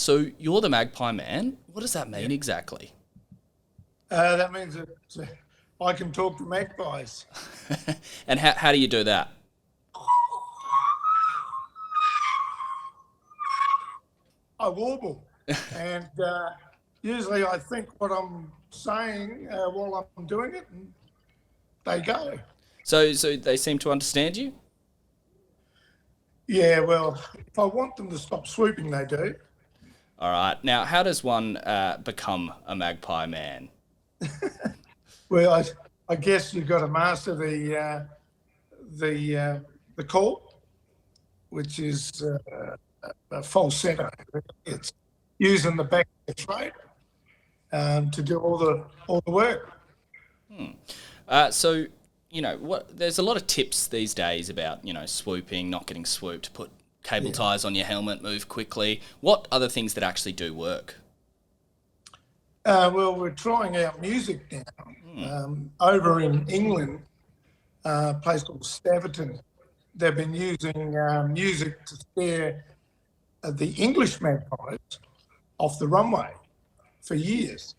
So you're the Magpie Man. What does that mean exactly? That means that I can talk to magpies. And how do you do that? I warble, and usually I think what I'm saying while I'm doing it, and they go. So they seem to understand you? Yeah, well, if I want them to stop swooping, they do. All right. Now, how does one become a Magpie Man? Well, I guess you've got to master the call, which is a falsetto. It's using the back of the throat to do all the work. So, what? There's a lot of tips these days about, swooping, not getting swooped, put cable Yeah. ties on your helmet, move quickly. What other things that actually do work? Well, we're trying out music now. Over in England, a place called Staverton, they've been using music to scare the English magpies off the runway for years.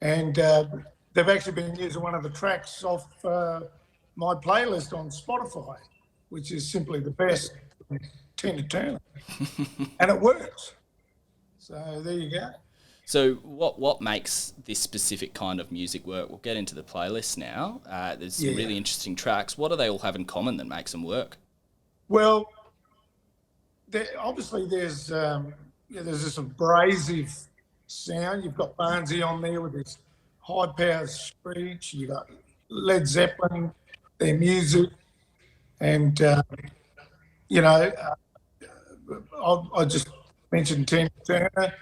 And they've actually been using one of the tracks off my playlist on Spotify, which is simply the best, Tina Turner. And it works. So there you go. So what makes this specific kind of music work? We'll get into the playlist now. There's some really interesting tracks. What do they all have in common that makes them work? Well, obviously there's this abrasive sound. You've got Barnsey on there with his high-powered screech. You've got Led Zeppelin, their music, and I just mentioned Tina Turner.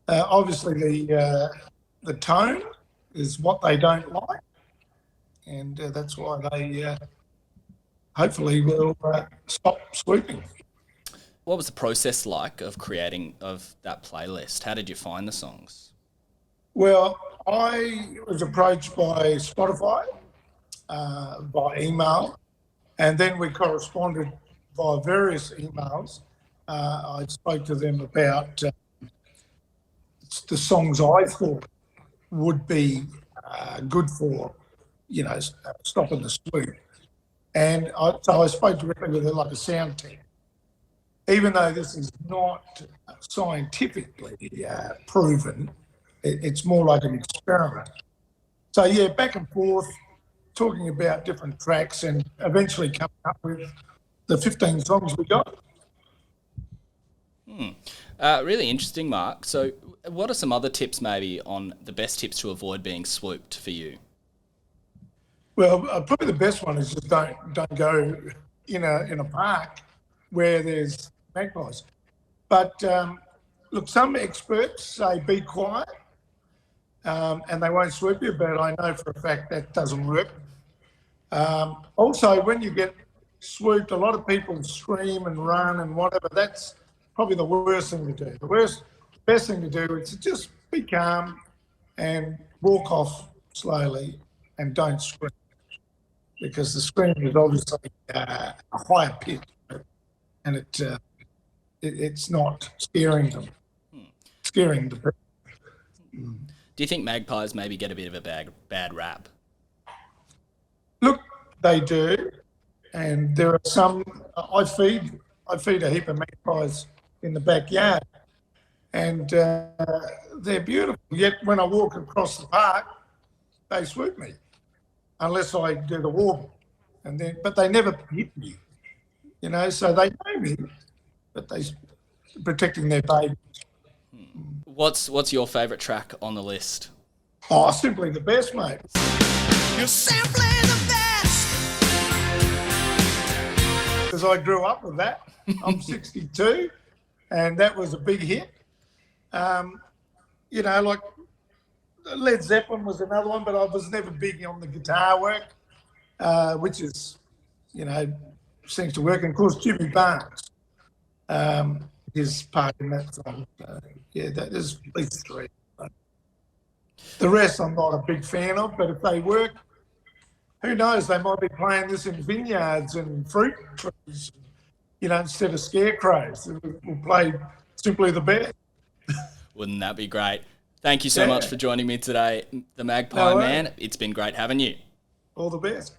Obviously, the tone is what they don't like, and that's why they hopefully will stop swooping. What was the process like of creating that playlist? How did you find the songs? Well, I was approached by Spotify by email, and then we corresponded via various emails. I spoke to them about the songs I thought would be good for, stopping the swoop. And so I spoke directly with like a sound team. Even though this is not scientifically proven, it's more like an experiment. So yeah, back and forth, talking about different tracks and eventually coming up with the 15 songs we got. Really interesting, Mark. So what are some other tips maybe on the best tips to avoid being swooped for you? Well, probably the best one is just don't go in a park where there's magpies. But look, some experts say be quiet, and they won't swoop you. But I know for a fact that doesn't work. Also, when you get swooped, a lot of people scream and run and whatever. That's probably the worst thing to do. Best thing to do is to just be calm and walk off slowly and don't scream, because the scream is obviously a higher pitch, and it's not scaring them, scaring the person. Do you think magpies maybe get a bit of a bad rap? Look, they do, and there are some. I feed a heap of magpies in the backyard, and they're beautiful. Yet when I walk across the park, they swoop me, unless I do the warble, but they never hit me, So they know me, but they protecting their baby. What's your favourite track on the list? Oh, simply the best, mate. You're simply the best. Because I grew up with that. I'm 62, and that was a big hit. Like Led Zeppelin was another one, but I was never big on the guitar work, which is, seems to work. And of course, Jimmy Barnes, his part in that song. That is at least three. The rest I'm not a big fan of, but if they work, who knows? They might be playing this in vineyards and fruit trees, instead of scarecrows. We'll play simply the best. Wouldn't that be great? Thank you so much for joining me today, the Magpie No Man. It's been great having you. All the best.